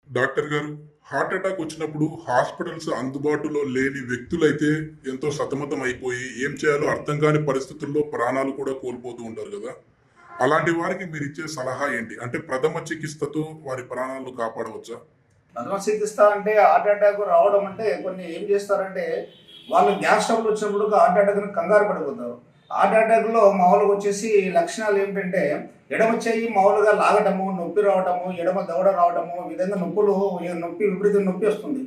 Doctor గారు, heart attack వచ్చినప్పుడు hospitals అందుబాటులో లేని వ్యక్తులైతే ఎంతో సతమతం అయిపోయి ఏం చేయాలో అర్థం కాని పరిస్థితుల్లో ప్రాణాలు కూడా కోల్పోతూ ఉంటారు కదా! అలాంటి వారికి మీరిచ్చే సలహా ఏంటి? అంటే ప్రథమ చికిత్సతో వారి ప్రాణాలను కాపాడవచ్చా? ప్రథమ చికిత్స అంటే హార్ట్ అటాక్ రావడం అంటే కొన్ని ఏం చేస్తారంటే వాళ్ళు గ్యాస్ ట్రబుల్ వచ్చినప్పుడు హార్ట్ అటాక్ కంగారు పడిపోతారు. హార్ట్ అటాక్‌లో మామూలుగా వచ్చేసి లక్షణాలు ఏమిటంటే ఎడమ చెయ్యి మామూలుగా లాగటము, నొప్పి రావటము, ఎడమ దవడ రావటము, ఈ విధంగా నొప్పి విపరీత నొప్పి వస్తుంది.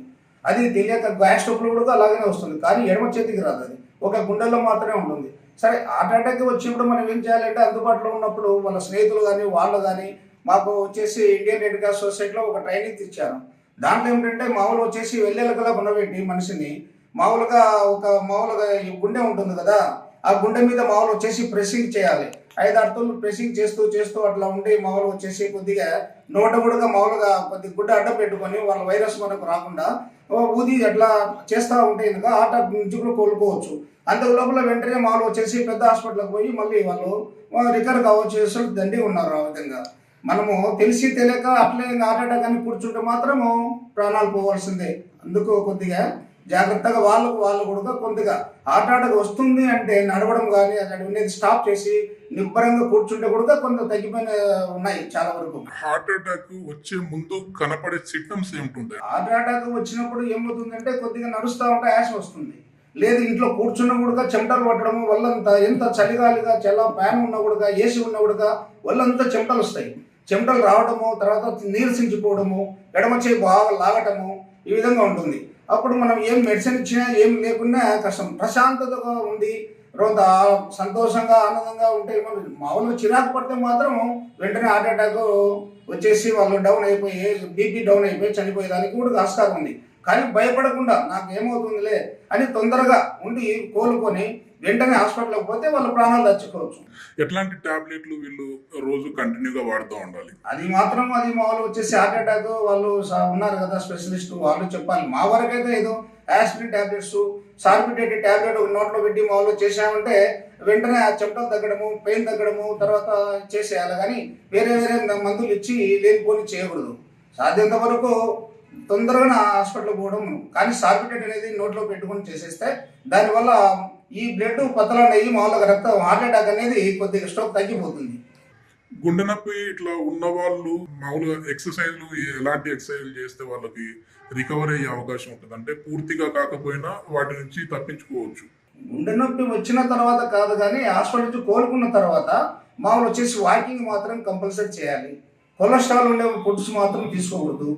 అది తెలియక గ్యాస్ ట్రబుల్ కూడా అలాగనే వస్తుంది. కానీ ఎడమ చేతికి రాదు అది. ఒక గుండెల్లో మాత్రమే ఉంటుంది. సరే హార్ట్ అటాక్ వచ్చినప్పుడు మనం ఏం చేయాలంటే అందుబాటులో ఉన్నప్పుడు వాళ్ళ స్నేహితులు గాని, వాళ్ళు గాని మాకు వచ్చేసి ఇండియన్ రెడ్ క్రాస్ సొసైటీలో ఒక ట్రైనింగ్ ఇచ్చారు. దాంట్లో ఏమిటంటే మామూలుగా వచ్చేసి వెల్లెలకలా ఉండబెట్టి మనిషిని మామూలుగా మామూలుగా ఈ గుండె ఉంటుంది కదా! ఆ గుండె మీద మామూలుగా వచ్చేసి ప్రెస్సింగ్ చేయాలి. 5, 6 తూర్లు ప్రెస్సింగ్ చేస్తూ అట్లా ఉండి మామూలుగా వచ్చేసి కొద్దిగా నోట కూడా మామూలుగా కొద్దిగా గుడ్డ అడ్డం పెట్టుకొని వాళ్ళ వైరస్ మనకు రాకుండా ఊది అట్లా చేస్తూ ఉంటే కనుక హార్ట్ అటాక్ నుంచి కూడా కోలుకోవచ్చు. అంతకు లోపల వెంటనే మామూలుగా వచ్చేసి పెద్ద హాస్పిటల్‌కి పోయి మళ్ళీ వాళ్ళు రికవర్ కావచ్చు దండిగా ఉన్నారు ఆ విధంగా. మనము తెలిసి తెలియక అట్లే హార్ట్ అటాక్ అని కూర్చుంటే మాత్రము ప్రాణాలు పోవాల్సిందే. అందుకు కొద్దిగా జాగ్రత్తగా వాళ్ళు కూడా కొద్దిగా హార్ట్ అటాక్ వస్తుంది అంటే నడవడం కానీ అది ఉండేది స్టాప్ చేసి నిబ్బరంగా కూర్చుంటే కూడా కొంత తగ్గిపోయిన ఉన్నాయి చాలా వరకు. హార్ట్ అటాక్ వచ్చే ముందు కనపడే సిమ్టమ్స్ ఏమిటుంటాయి? హార్ట్ అటాక్ వచ్చినప్పుడు ఏమవుతుందంటే కొద్దిగా నడుస్తూ ఉంటే యాష్ వస్తుంది. లేదు ఇంట్లో కూర్చున్న కూడా చెమటలు పట్టడము వల్లంతా ఎంత చలిగాలిగా చాలా ఫ్యాన్ ఉన్నా కూడా ఏసీ ఉన్నా కూడా వల్లంతా చెమటలు వస్తాయి. చెమటలు రావడము తర్వాత నీరసించిపోవడము ఎడమ చేయి బాగా లాగటము ఈ విధంగా ఉంటుంది. అప్పుడు మనం ఏం మెడిసిన్ ఇచ్చినా ఏం లేకున్నా కష్టం. ప్రశాంతతగా ఉండి రోజు సంతోషంగా ఆనందంగా ఉంటే మామూలుగా చిరాకు పడితే మాత్రం వెంటనే హార్ట్ అటాక్ వచ్చేసి వాళ్ళు డౌన్ అయిపోయి బీపీ డౌన్ అయిపోయి చనిపోయేదానికి కూడా ఆస్కారం ఉంది. కానీ భయపడకుండా నాకు ఏమవుతుందిలే అని తొందరగా ఉండి కోలుకొని వెంటనే హాస్పిటల్‌కి పోతే వాళ్ళ ప్రాణాలు దక్కించుకోవచ్చు. ఎట్లాంటి టాబ్లెట్లు వీళ్ళు రోజు కంటిన్యూగా వాడుతూ ఉండాలి? అది మామూలుగా వచ్చేసి హార్ట్ అటాక్ వాళ్ళు ఉన్నారు కదా స్పెషలిస్ట్ వాళ్ళు చెప్పాలి. మా వరకైతే ఏదో యాస్పిరిన్ టాబ్లెట్స్, సార్బిటేట్ టాబ్లెట్ నోట్లో పెట్టి మామూలుగా చేశామంటే వెంటనే ఆ చెమటలు తగ్గడము, పెయిన్ తగ్గడము తర్వాత చేసేయాలి. కానీ వేరే మందులు ఇచ్చి లేనిపోని చేయకూడదు. సాధ్యంత వరకు తొందరగా హాస్పిటల్‌కి పోవడం. కానీ సార్బిటేట్ అనేది నోట్లో పెట్టుకొని చేసేస్తే దానివల్ల ఈ బ్లడ్ పతలనయ్యి మామూలుగా రక్తం హార్ట్ అటాక్ అనేది కొద్దిగా స్ట్రోక్ తగ్గిపోతుంది. గుండె నొప్పి ఇట్లా ఉన్నవాళ్ళు మామూలుగా ఎక్సర్సైజ్‌లు ఎలాంటి ఎక్సర్సైజ్‌లు చేస్తే వాళ్ళకి రికవర్ అయ్యే అవకాశం ఉంటుంది? అంటే పూర్తిగా కాకపోయినా వాటి నుంచి తప్పించుకోవచ్చు. గుండె నొప్పి వచ్చిన తర్వాత కాదు కానీ హాస్పిటల్ నుంచి కోలుకున్న తర్వాత మామూలు వచ్చేసి వాకింగ్ మాత్రం కంపల్సరీ చేయాలి. కొలెస్ట్రాల్ ఉండే ఫుడ్స్ మాత్రం తీసుకోకూడదు.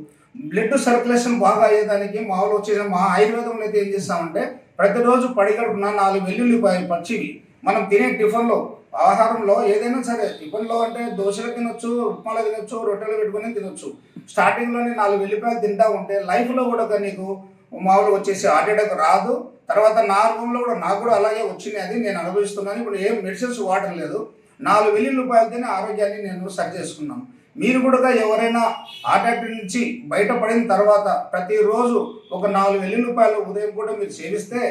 బ్లడ్ సర్క్యులేషన్ బాగా అయ్యేదానికి మామూలు వచ్చేసి మా ఆయుర్వేదంలో అయితే ఏం చేస్తామంటే ప్రతిరోజు పడిగడుపున 4 వెల్లుల్లిపాయలు పచ్చివి మనం తినే టిఫిన్‌లో ఆహారంలో ఏదైనా సరే టిఫిన్‌లో అంటే దోసలు తినొచ్చు, ఉప్మాలు తినొచ్చు, రొట్టెలు పెట్టుకొని తినొచ్చు. స్టార్టింగ్‌లోనే 4 వెల్లుల్లిపాయలు తింటా ఉంటే లైఫ్‌లో కూడా నీకు మామూలుగా వచ్చేసి హార్ట్ అటాక్ రాదు. తర్వాత నా అనుభవంలో కూడా నాకు కూడా అలాగే వచ్చినాయి. అది నేను అనుభవిస్తున్నాను. ఇప్పుడు ఏం మెడిసిన్స్ వాడట్లేదు. 4 వెల్లుల్లిపాయలు తిని ఆరోగ్యాన్ని నేను సరి చేసుకున్నాను. మీరు కూడా ఎవరైనా హార్ట్ అటాక్ నుంచి బయటపడిన తర్వాత ప్రతిరోజు ఒక 4 వెల్లుల్లిపాయలు ఉదయం కూడా మీరు సేవిస్తే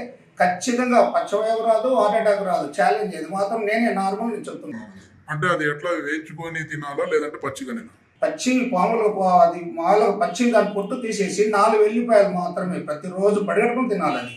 ఖచ్చితంగా పచ్చవాయువు రాదు, హార్ట్ అటాక్ రాదు. ఛాలెంజ్ ఇది మాత్రం నేనే నార్మల్ నేను చెప్తున్నాను. అంటే అది ఎట్లా వేయించుకొని తినాలా లేదంటే పచ్చిగానేనా? పచ్చి అది మామూలుగా పచ్చి దాని పొట్టు తీసేసి 4 వెల్లుల్లిపాయలు మాత్రమే ప్రతిరోజు పడిగట్టుకుని తినాలని.